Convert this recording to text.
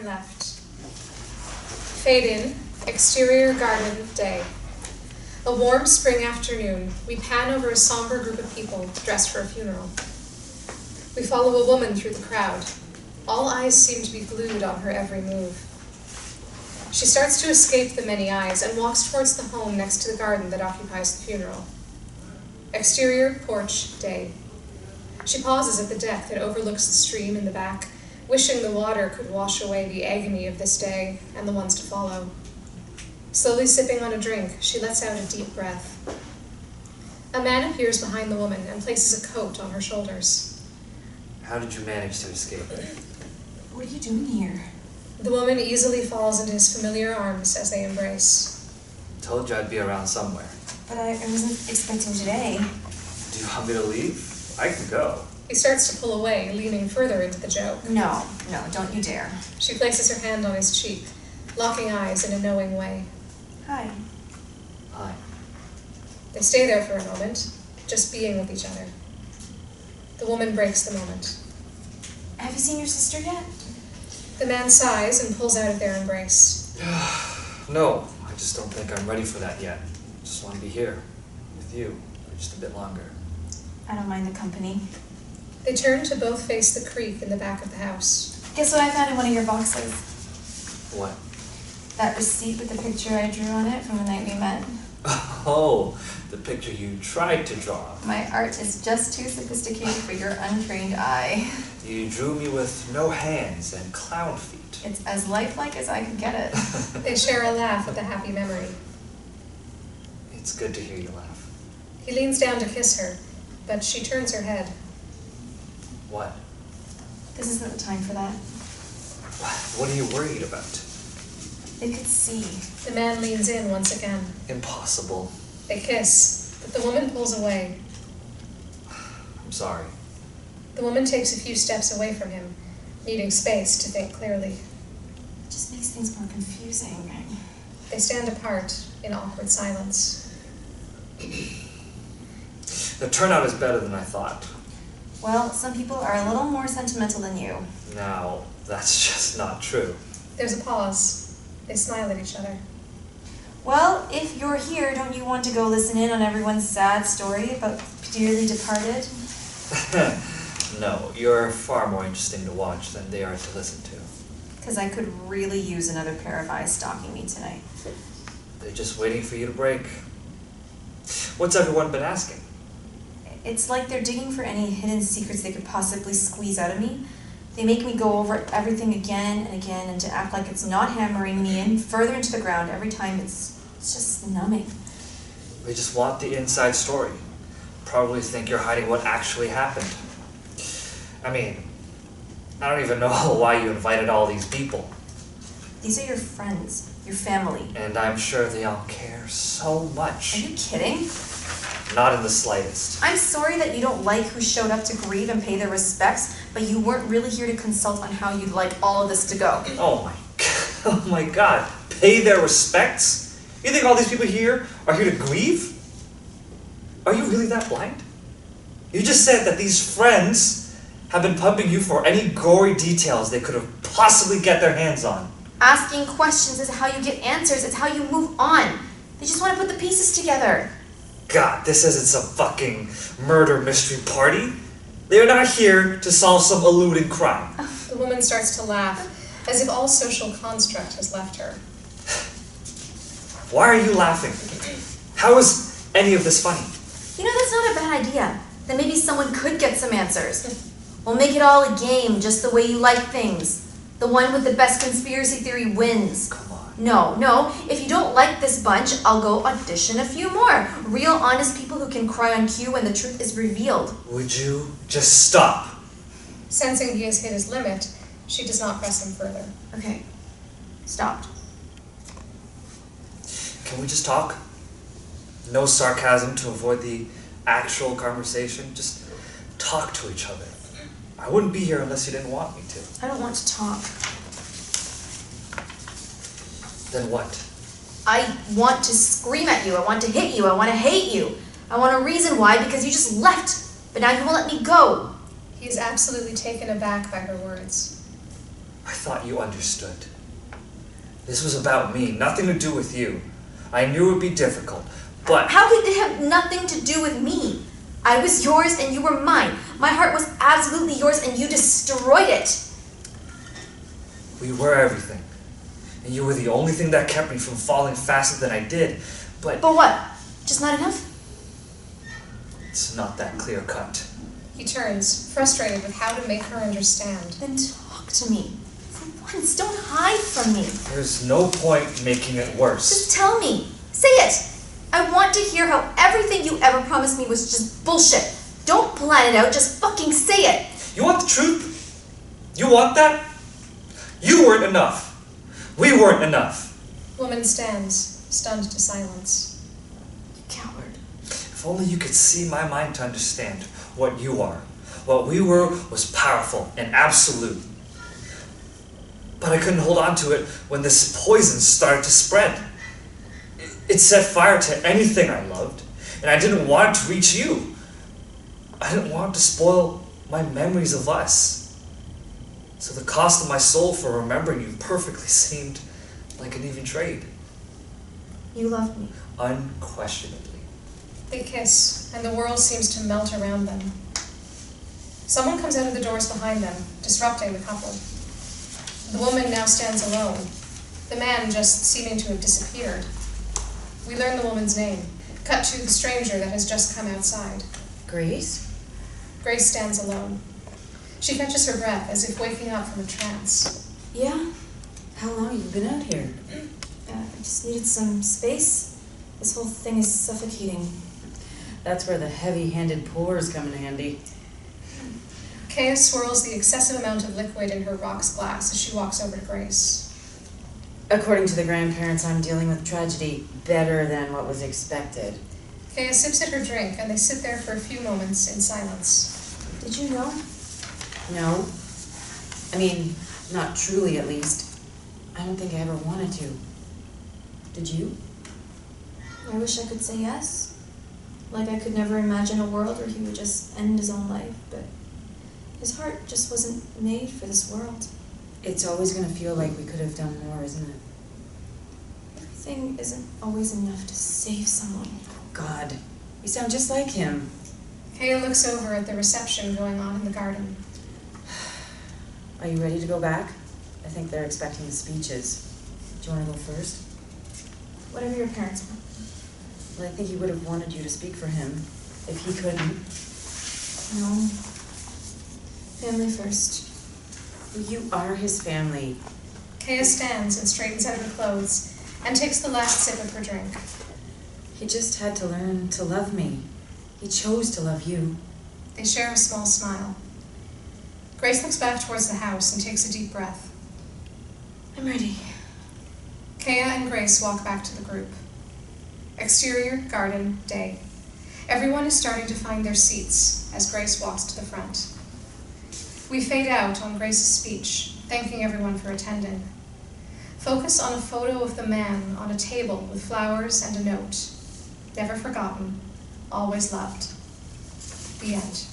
left. Fade in, exterior garden, day. A warm spring afternoon, we pan over a somber group of people dressed for a funeral. We follow a woman through the crowd. All eyes seem to be glued on her every move. She starts to escape the many eyes and walks towards the home next to the garden that occupies the funeral. Exterior, porch, day. She pauses at the deck that overlooks the stream in the back, wishing the water could wash away the agony of this day and the ones to follow. Slowly sipping on a drink, she lets out a deep breath. A man appears behind the woman and places a coat on her shoulders. How did you manage to escape? What are you doing here? The woman easily falls into his familiar arms as they embrace. Told you I'd be around somewhere. But I wasn't expecting today. Do you want me to leave? I can go. He starts to pull away, leaning further into the joke. No, don't you dare. She places her hand on his cheek, locking eyes in a knowing way. Hi. Hi. They stay there for a moment, just being with each other. The woman breaks the moment. Have you seen your sister yet? The man sighs and pulls out of their embrace. No, I just don't think I'm ready for that yet. Just want to be here, with you, for just a bit longer. I don't mind the company. They turn to both face the creek in the back of the house. Guess what I found in one of your boxes? What? That receipt with the picture I drew on it from the night we met. Oh, the picture you tried to draw. My art is just too sophisticated for your untrained eye. You drew me with no hands and clown feet. It's as lifelike as I could get it. They share a laugh at the happy memory. It's good to hear you laugh. He leans down to kiss her, but she turns her head. What? This isn't the time for that. What are you worried about? They could see. The man leans in once again. Impossible. They kiss, but the woman pulls away. I'm sorry. The woman takes a few steps away from him, needing space to think clearly. It just makes things more confusing. They stand apart in awkward silence. The turnout is better than I thought. Well, some people are a little more sentimental than you. Now, that's just not true. There's a pause. They smile at each other. Well, if you're here, don't you want to go listen in on everyone's sad story about dearly departed? No, you're far more interesting to watch than they are to listen to. Because I could really use another pair of eyes stalking me tonight. They're just waiting for you to break. What's everyone been asking? It's like they're digging for any hidden secrets they could possibly squeeze out of me. They make me go over everything again and again, and to act like it's not hammering me in further into the ground every time, it's just numbing. They just want the inside story. Probably think you're hiding what actually happened. I mean, I don't even know why you invited all these people. These are your friends, your family. And I'm sure they all care so Are much. you kidding? Not in the slightest. I'm sorry that you don't like who showed up to grieve and pay their respects, but you weren't really here to consult on how you'd like all of this to go. Oh my god. Pay their respects? You think all these people here are here to grieve? Are you really that blind? You just said that these friends have been pumping you for any gory details they could have possibly get their hands on. Asking questions is how you get answers. It's how you move on. They just want to put the pieces together. God, this isn't some fucking murder mystery party. They're not here to solve some eluding crime. The woman starts to laugh, as if all social construct has left her. Why are you laughing? How is any of this funny? You know, that's not a bad idea. Then maybe someone could get some answers. We'll make it all a game, just the way you like things. The one with the best conspiracy theory wins. Come on. No. If you don't like this bunch, I'll go audition a few more. Real honest people who can cry on cue when the truth is revealed. Would you just stop? Sensing he has hit his limit, she does not press him further. Okay. Stopped. Can we just talk? No sarcasm to avoid the actual conversation. Just talk to each other. I wouldn't be here unless you didn't want me to. I don't want to talk. Then what? I want to scream at you. I want to hit you. I want to hate you. I want a reason why, because you just left. But now you won't let me go. He is absolutely taken aback by her words. I thought you understood. This was about me, nothing to do with you. I knew it would be difficult, but... How could it have nothing to do with me? I was yours and you were mine. My heart was absolutely yours and you destroyed it. We were everything. And you were the only thing that kept me from falling faster than I did. But what? Just not enough? It's not that clear cut. He turns, frustrated with how to make her understand. Then talk to me. For once, don't hide from me. There's no point making it worse. Just tell me. Say it. I want to hear how everything you ever promised me was just bullshit. Don't plan it out, just fucking say it. You want the truth? You want that? You weren't enough. We weren't enough. Woman stands, stunned to silence. You coward. If only you could see my mind to understand what you are. What we were was powerful and absolute. But I couldn't hold on to it when this poison started to spread. It set fire to anything I loved, and I didn't want it to reach you. I didn't want it to spoil my memories of us. So the cost of my soul for remembering you perfectly seemed like an even trade. You loved me. Unquestionably. They kiss, and the world seems to melt around them. Someone comes out of the doors behind them, disrupting the couple. The woman now stands alone, the man just seeming to have disappeared. We learn the woman's name, cut to the stranger that has just come outside. Grace? Grace stands alone. She catches her breath as if waking up from a trance. Yeah? How long have you been out here? I just needed some space. This whole thing is suffocating. That's where the heavy-handed pours come in handy. Kea swirls the excessive amount of liquid in her rocks glass as she walks over to Grace. According to the grandparents, I'm dealing with tragedy better than what was expected. Kea sips at her drink, and they sit there for a few moments in silence. Did you know? No. I mean, not truly at least. I don't think I ever wanted to. Did you? I wish I could say yes. Like I could never imagine a world where he would just end his own life, but his heart just wasn't made for this world. It's always going to feel like we could have done more, isn't it? Everything isn't always enough to save someone. God, you sound just like him. Kea looks over at the reception going on in the garden. Are you ready to go back? I think they're expecting the speeches. Do you want to go first? Whatever your parents want. Well, I think he would have wanted you to speak for him, if he couldn't. No. Family first. You are his family. Kea stands and straightens out her clothes and takes the last sip of her drink. He just had to learn to love me. He chose to love you. They share a small smile. Grace looks back towards the house and takes a deep breath. I'm ready. Kea and Grace walk back to the group. Exterior, garden, day. Everyone is starting to find their seats as Grace walks to the front. We fade out on Grace's speech, thanking everyone for attending. Focus on a photo of the man on a table with flowers and a note. Never forgotten, always loved. The end.